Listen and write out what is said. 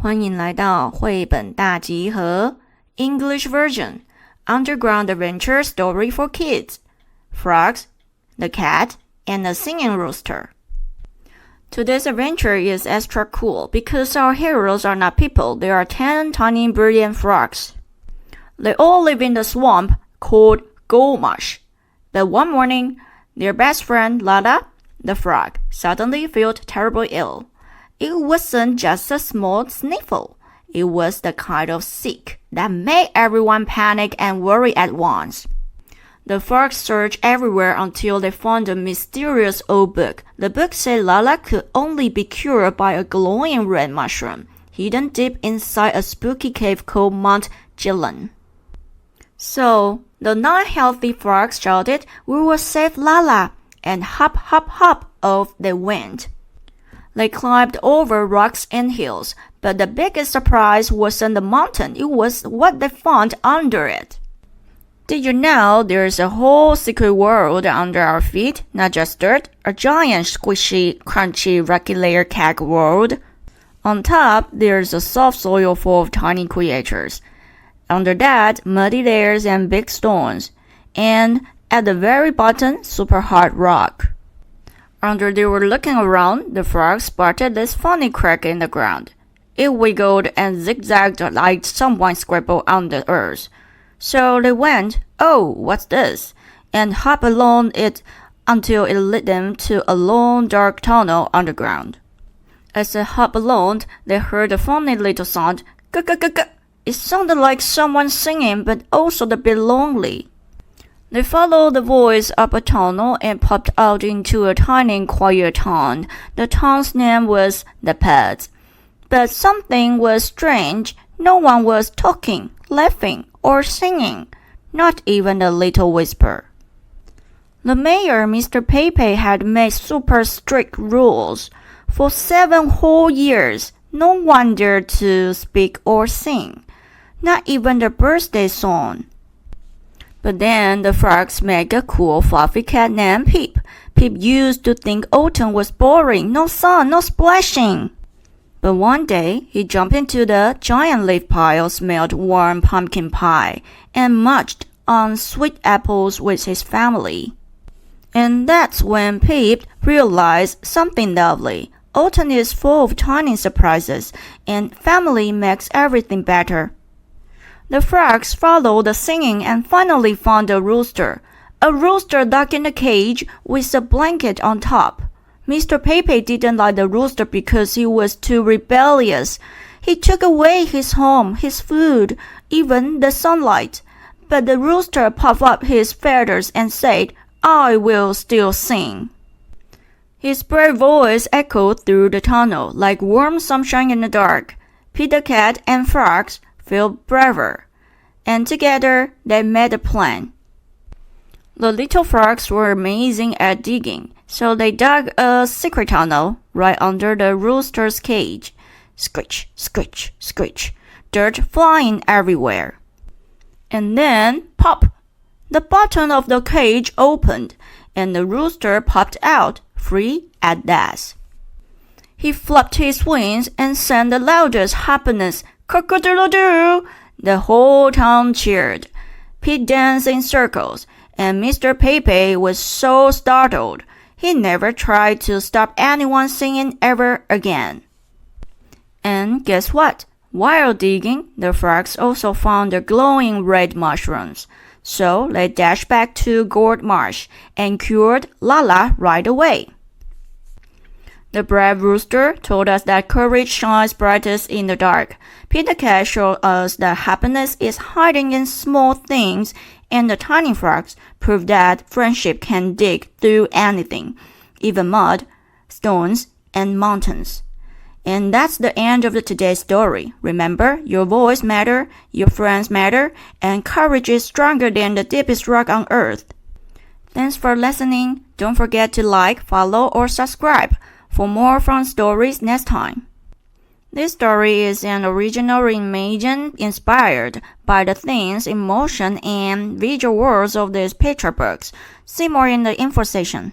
欢迎来到绘本大集合 English version Underground Adventure Story for Kids Frogs, the Cat, and the Singing Rooster. Today's adventure is extra cool because our heroes are not people, they are 10 tiny brilliant frogs. They all live in the swamp called Gold Marsh. But one morning, their best friend Lala, the frog, suddenly felt terribly ill.It wasn't just a small sniffle. It was the kind of sick that made everyone panic and worry at once. The frogs searched everywhere until they found a mysterious old book. The book said Lala could only be cured by a glowing red mushroom, hidden deep inside a spooky cave called Mount Jilin. So, the 9 healthy frogs shouted, "We will save Lala!" And hop, hop, hop, off they went.They climbed over rocks and hills, but the biggest surprise wasn't the mountain, it was what they found under it. Did you know there's a whole secret world under our feet, not just dirt, a giant squishy, crunchy, rocky layer cake world? On top, there's a soft soil full of tiny creatures. Under that, muddy layers and big stones. And at the very bottom, super hard rock.After they were looking around, the frog spotted this funny crack in the ground. It wiggled and zigzagged like someone scribbled on the earth. So they went, "Oh, what's this?" and hopped along it until it led them to a long dark tunnel underground. As they hopped along, they heard a funny little sound, "G-g-g-g." It sounded like someone singing, but also a bit lonely.They followed the voice up a tunnel and popped out into a tiny quiet town. The town's name was The Pets. But something was strange. No one was talking, laughing, or singing. Not even a little whisper. The mayor, Mr. Pepe, had made super strict rules. For 7 whole years, no one dared to speak or sing. Not even the birthday song.But then the frogs met a cool fluffy cat named Pip. Pip used to think autumn was boring, no sun, no splashing. But one day, he jumped into the giant leaf pile, smelled warm pumpkin pie, and munched on sweet apples with his family. And that's when Pip realized something lovely. Autumn is full of tiny surprises, and family makes everything better.The frogs followed the singing and finally found a rooster. A rooster locked in a cage with a blanket on top. Mr. Pepe didn't like the rooster because he was too rebellious. He took away his home, his food, even the sunlight. But the rooster puffed up his feathers and said, "I will still sing." His brave voice echoed through the tunnel like warm sunshine in the dark. Peter Cat and frogs.Feel braver, and together they made a plan. The little frogs were amazing at digging, so they dug a secret tunnel right under the rooster's cage. Screech, screech, screech, dirt flying everywhere. And then, pop! The bottom of the cage opened, and the rooster popped out, free at last. He flapped his wings and sang the loudest happiness.Cock-a-doodle-doo! The whole town cheered. Pete danced in circles, and Mr. Pepe was so startled. He never tried to stop anyone singing ever again. And guess what? While digging, the frogs also found the glowing red mushrooms. So they dashed back to Gold Marsh and cured Lala right away.The brave rooster told us that courage shines brightest in the dark. Peter Cat showed us that happiness is hiding in small things, and the tiny frogs proved that friendship can dig through anything, even mud, stones, and mountains. And that's the end of today's story. Remember, your voice matters, your friends matter, and courage is stronger than the deepest rock on earth. Thanks for listening. Don't forget to like, follow, or subscribe.For more fun stories next time. This story is an original reimagined inspired by the themes, emotion, and visual worlds of these picture books. See more in the info section.